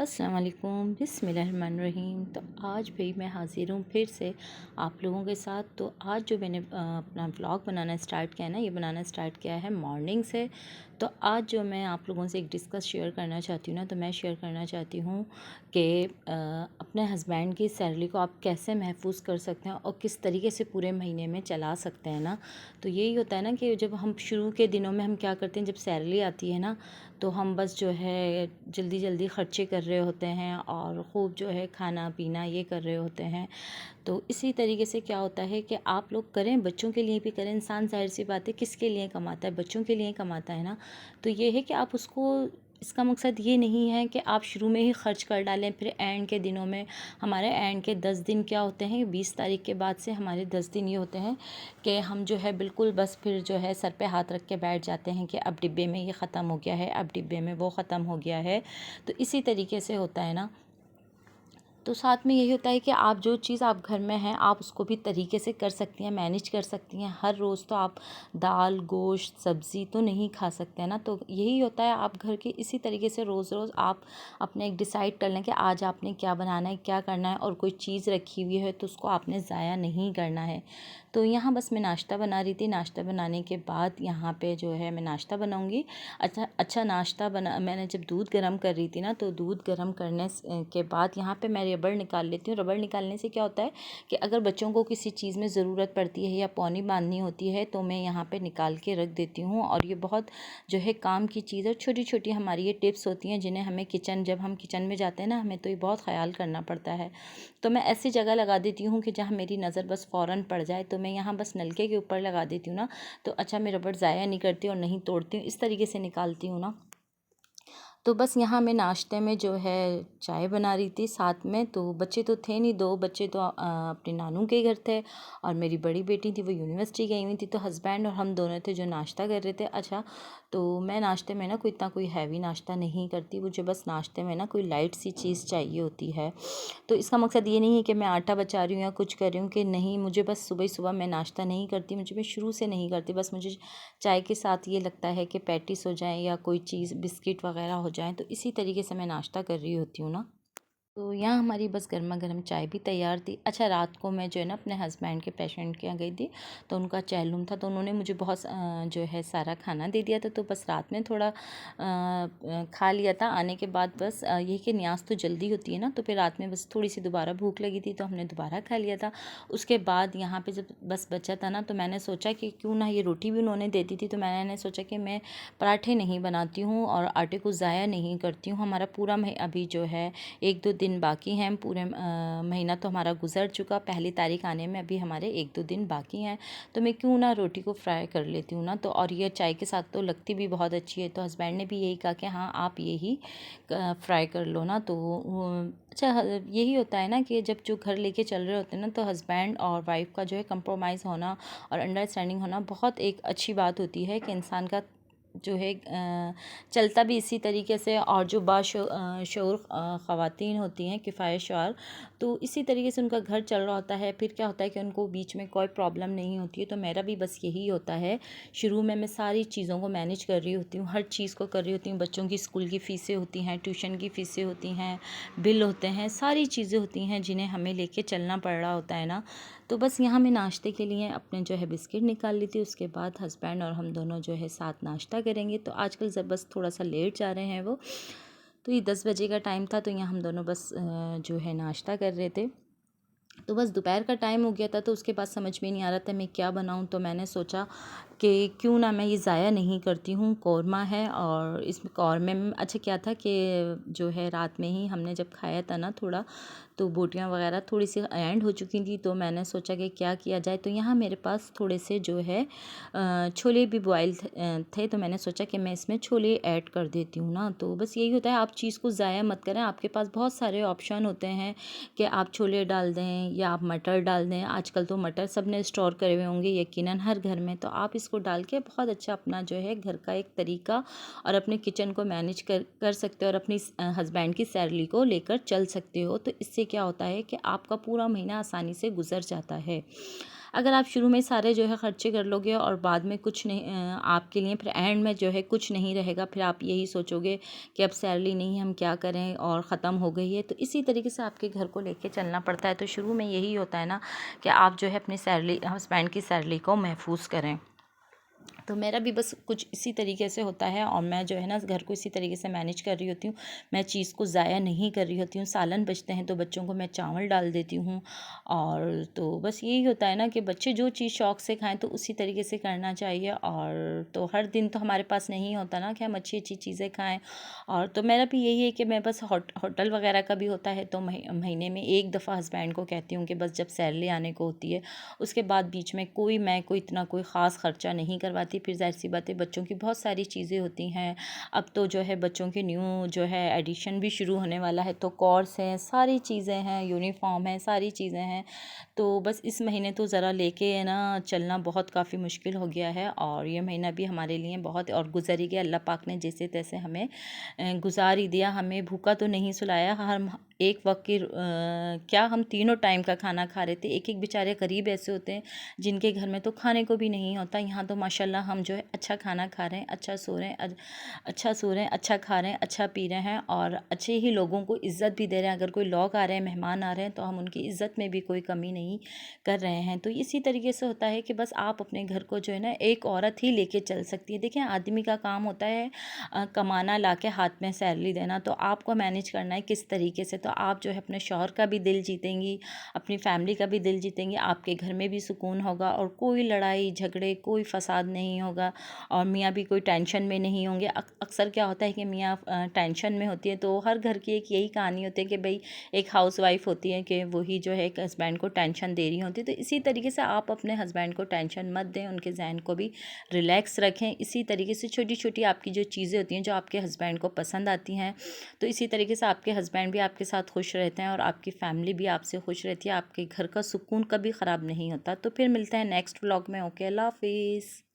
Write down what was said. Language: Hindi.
अस्सलाम वालेकुम बिस्मिल्लाहिर्रहमानिर्रहीम। तो आज भी मैं हाज़िर हूँ फिर से आप लोगों के साथ। तो आज जो मैंने अपना व्लॉग बनाना स्टार्ट किया है ना, ये बनाना स्टार्ट किया है मॉर्निंग से। तो आज जो मैं आप लोगों से एक डिस्कस शेयर करना चाहती हूँ ना, तो मैं शेयर करना चाहती हूँ कि अपने हस्बैंड की सैलरी को आप कैसे महफूज कर सकते हैं और किस तरीके से पूरे महीने में चला सकते हैं ना। तो यही होता है ना कि जब हम शुरू के दिनों में हम क्या करते हैं, जब सैलरी आती है ना, तो हम बस जो है जल्दी जल्दी ख़र्चे कर रहे होते हैं और ख़ूब जो है खाना पीना ये कर रहे होते हैं। तो इसी तरीके से क्या होता है कि आप लोग करें, बच्चों के लिए भी करें। इंसान ज़ाहिर सी बात है किसके लिए कमाता है, बच्चों के लिए कमाता है ना। तो ये है कि आप उसको, इसका मकसद ये नहीं है कि आप शुरू में ही ख़र्च कर डालें, फिर एंड के दिनों में। हमारे एंड के 10 दिन क्या होते हैं, 20 तारीख के बाद से हमारे 10 दिन ये होते हैं कि हम जो है बिल्कुल बस फिर जो है सर पे हाथ रख के बैठ जाते हैं कि अब डिब्बे में ये ख़त्म हो गया है, अब डिब्बे में वो ख़त्म हो गया है। तो इसी तरीके से होता है ना। तो साथ में यही होता है कि आप जो चीज़ आप घर में हैं आप उसको भी तरीके से कर सकती हैं, मैनेज कर सकती हैं। हर रोज़ तो आप दाल गोश्त सब्ज़ी तो नहीं खा सकते हैं ना। तो यही होता है, आप घर के इसी तरीके से रोज़ रोज़ आप अपने एक डिसाइड कर लें कि आज आपने क्या बनाना है, क्या करना है। और कोई चीज़ रखी हुई है तो उसको आपने ज़ाया नहीं करना है। तो यहाँ बस मैं नाश्ता बना रही थी। नाश्ता बनाने के बाद यहाँ पे जो है मैं नाश्ता बनाऊँगी। अच्छा नाश्ता बना, मैंने जब दूध गर्म कर रही थी ना, तो दूध गर्म करने के बाद यहाँ पे मैं रबड़ निकाल लेती हूँ। रबड़ निकालने से क्या होता है कि अगर बच्चों को किसी चीज़ में ज़रूरत पड़ती है या पौनी बांधनी होती है तो मैं यहाँ पे निकाल के रख देती हूँ। और ये बहुत जो है काम की चीज़ है। छोटी छोटी हमारी ये टिप्स होती हैं जिन्हें हमें जब हम किचन में जाते हैं ना, हमें तो ये बहुत ख्याल करना पड़ता है। तो मैं ऐसी जगह लगा देती हूँ कि जहाँ मेरी नज़र बस फ़ौरन पड़ जाए। तो मैं यहाँ बस नलके के ऊपर लगा देती हूँ ना। तो अच्छा, मैं रबड़ ज़ाया नहीं करती और नहीं तोड़ती हूँ, इस तरीके से निकालती हूँ ना। तो बस यहाँ मैं नाश्ते में जो है चाय बना रही थी साथ में। तो बच्चे तो थे नहीं, 2 बच्चे तो अपने नानू के घर थे और मेरी बड़ी बेटी थी वो यूनिवर्सिटी गई हुई थी। तो हस्बैंड और हम दोनों थे जो नाश्ता कर रहे थे। अच्छा, तो मैं नाश्ते में ना कोई हैवी नाश्ता नहीं करती, मुझे बस नाश्ते में ना कोई लाइट सी चीज़ चाहिए होती है। तो इसका मकसद ये नहीं है कि मैं आटा बचा रही हूँ या कुछ कर रही हूँ, कि नहीं, मुझे बस सुबह सुबह मैं नाश्ता नहीं करती। मैं शुरू से नहीं करती। बस मुझे चाय के साथ ये लगता है कि पैटीज़ हो जाएँ या कोई चीज़ बिस्किट वगैरह हो जाएँ, तो इसी तरीके से मैं नाश्ता कर रही होती हूँ ना। तो यहाँ हमारी बस गर्मा गर्म चाय भी तैयार थी। अच्छा, रात को मैं जो है ना अपने हस्बैंड के पेशेंट के यहाँ गई थी, तो उनका चैलूम था, तो उन्होंने मुझे बहुत जो है सारा खाना दे दिया था। तो बस रात में थोड़ा खा लिया था। आने के बाद बस यही कि न्याज तो जल्दी होती है ना, तो फिर रात में बस थोड़ी सी दोबारा भूख लगी थी तो हमने दोबारा खा लिया था। उसके बाद यहाँ पे जब बस बचा था ना, तो मैंने सोचा कि क्यों ना, ये रोटी भी उन्होंने दे दी थी, तो मैंने सोचा कि मैं पराठे नहीं बनाती हूँ और आटे को ज़ाया नहीं करती हूँ। हमारा पूरा अभी जो है 1-2 दिन बाकी हैं। पूरे महीना तो हमारा गुजर चुका, पहली तारीख आने में अभी हमारे 1-2 दिन बाकी हैं। तो मैं क्यों ना रोटी को फ्राई कर लेती हूँ ना। तो और ये चाय के साथ तो लगती भी बहुत अच्छी है। तो हस्बैंड ने भी यही कहा कि हाँ, आप यही फ्राई कर लो ना। तो अच्छा, यही होता है ना कि जब जो घर लेके चल रहे होते हैं ना, तो हस्बैंड और वाइफ का जो है कंप्रोमाइज़ होना और अंडरस्टैंडिंग होना बहुत एक अच्छी बात होती है कि इंसान का जो है चलता भी इसी तरीके से। और जो शऊर ख़वातीन होती हैं, किफ़ायत-शुआर, तो इसी तरीके से उनका घर चल रहा होता है। फिर क्या होता है कि उनको बीच में कोई प्रॉब्लम नहीं होती है। तो मेरा भी बस यही होता है। शुरू में मैं सारी चीज़ों को मैनेज कर रही होती हूँ, हर चीज़ को कर रही होती हूँ। बच्चों की स्कूल की फ़ीसें होती हैं, ट्यूशन की फ़ीसें होती हैं, बिल होते हैं, सारी चीज़ें होती हैं जिन्हें हमें लेके चलना पड़ रहा होता है ना। तो बस यहाँ मैं नाश्ते के लिए अपने जो है बिस्किट निकाल ली थी। उसके बाद हस्बैंड और हम दोनों जो है साथ नाश्ता करेंगे। तो आजकल जब बस थोड़ा सा लेट जा रहे हैं वो, तो ये 10 बजे का टाइम था। तो यहाँ हम दोनों बस जो है नाश्ता कर रहे थे। तो बस दोपहर का टाइम हो गया था, तो उसके बाद समझ में नहीं आ रहा था मैं क्या बनाऊं। तो मैंने सोचा कि क्यों ना मैं ये ज़ाया नहीं करती हूँ। कौरमा है और इसमें कौरमे में अच्छा क्या था कि जो है रात में ही हमने जब खाया था ना थोड़ा, तो बोटियाँ वगैरह थोड़ी सी एंड हो चुकी थी। तो मैंने सोचा कि क्या किया जाए। तो यहाँ मेरे पास थोड़े से जो है छोले भी बॉयल थे। तो मैंने सोचा कि मैं इसमें छोले ऐड कर देती हूँ ना। तो बस यही होता है, आप चीज़ को ज़ाया मत करें। आपके पास बहुत सारे ऑप्शन होते हैं कि आप छोले डाल दें या आप मटर डाल दें। आजकल तो मटर सब ने स्टोर करे हुए होंगे यकीनन हर घर में। तो आप इसको डाल के बहुत अच्छा अपना जो है घर का एक तरीका और अपने किचन को मैनेज कर सकते हो और अपनी हस्बैंड की सैलरी को लेकर चल सकते हो। तो इससे क्या होता है कि आपका पूरा महीना आसानी से गुजर जाता है। अगर आप शुरू में सारे जो है खर्चे कर लोगे और बाद में कुछ नहीं आपके लिए फिर एंड में जो है कुछ नहीं रहेगा, फिर आप यही सोचोगे कि अब सैलरी नहीं है हम क्या करें और ख़त्म हो गई है। तो इसी तरीके से आपके घर को लेके चलना पड़ता है। तो शुरू में यही होता है ना कि आप जो है अपनी सैलरी, हस्बैंड की सैलरी को महफूज करें। तो मेरा भी बस कुछ इसी तरीके से होता है और मैं जो है ना घर को इसी तरीके से मैनेज कर रही होती हूँ। मैं चीज़ को ज़ाया नहीं कर रही होती हूँ। सालन बचते हैं तो बच्चों को मैं चावल डाल देती हूँ। और तो बस यही होता है ना कि बच्चे जो चीज़ शौक़ से खाएं तो उसी तरीके से करना चाहिए। और तो हर दिन तो हमारे पास नहीं होता ना कि हम अच्छी अच्छी चीज़ें खाएं। और तो मेरा भी यही है कि मैं बस होटल वगैरह का भी होता है तो महीने में एक दफ़ा हस्बैंड को कहती हूँ कि बस जब सैलरी आने को होती है उसके बाद बीच में मैं कोई इतना कोई ख़ास ख़र्चा नहीं करवाती। फिर ज़ाहिर सी बात है बच्चों की बहुत सारी चीज़ें होती हैं। अब तो जो है बच्चों के न्यू जो है एडिशन भी शुरू होने वाला है, तो कोर्स हैं, सारी चीज़ें हैं, यूनिफ़ॉर्म है, सारी चीज़ें हैं। तो बस इस महीने तो ज़रा लेके ना चलना बहुत काफ़ी मुश्किल हो गया है। और ये महीना भी हमारे लिए बहुत और गुज़र ही गया। अल्लाह पाक ने जैसे तैसे हमें गुज़ार ही दिया। हमें भूखा तो नहीं सुलाया। हम एक वक्त की क्या हम तीनों टाइम का खाना खा रहे थे। एक एक बेचारे गरीब ऐसे होते हैं जिनके घर में तो खाने को भी नहीं होता। यहाँ तो माशाल्लाह हम जो है अच्छा खाना खा रहे हैं, अच्छा सो रहे हैं, अच्छा सो रहे हैं, अच्छा खा रहे हैं, अच्छा पी रहे हैं और अच्छे ही लोगों को इज़्ज़त भी दे रहे हैं। अगर कोई लोग आ रहे हैं, मेहमान आ रहे हैं तो हम उनकी इज़्ज़त में भी कोई कमी नहीं कर रहे हैं। तो इसी तरीके से होता है कि बस आप अपने घर को जो है ना एक औरत ही लेके चल सकती है। देखिए आदमी का काम होता है कमाना, ला के हाथ में सैलरी देना। तो आपको मैनेज करना है किस तरीके से। तो आप जो है अपने शौहर का भी दिल जीतेंगी, अपनी फैमिली का भी दिल जीतेंगी, आपके घर में भी सुकून होगा और कोई लड़ाई झगड़े कोई फसाद नहीं होगा और मियाँ भी कोई टेंशन में नहीं होंगे। अक्सर क्या होता है कि मियाँ टेंशन में होती है। तो हर घर की एक यही कहानी होती है कि भाई एक हाउसवाइफ होती है कि वही जो है एक हस्बैंड को टेंशन दे रही होती है। तो इसी तरीके से आप अपने हस्बैंड को टेंशन मत दें, उनके जहन को भी रिलैक्स रखें। इसी तरीके से छोटी छोटी आपकी जो चीज़ें होती हैं जो आपके हस्बैंड को पसंद आती हैं, तो इसी तरीके से आपके हस्बैंड भी आपके साथ खुश रहते हैं और आपकी फैमिली भी आपसे खुश रहती है। आपके घर का सुकून कभी ख़राब नहीं होता। तो फिर मिलते हैं नेक्स्ट व्लॉग में। ओके, अल्लाह हाफिज़।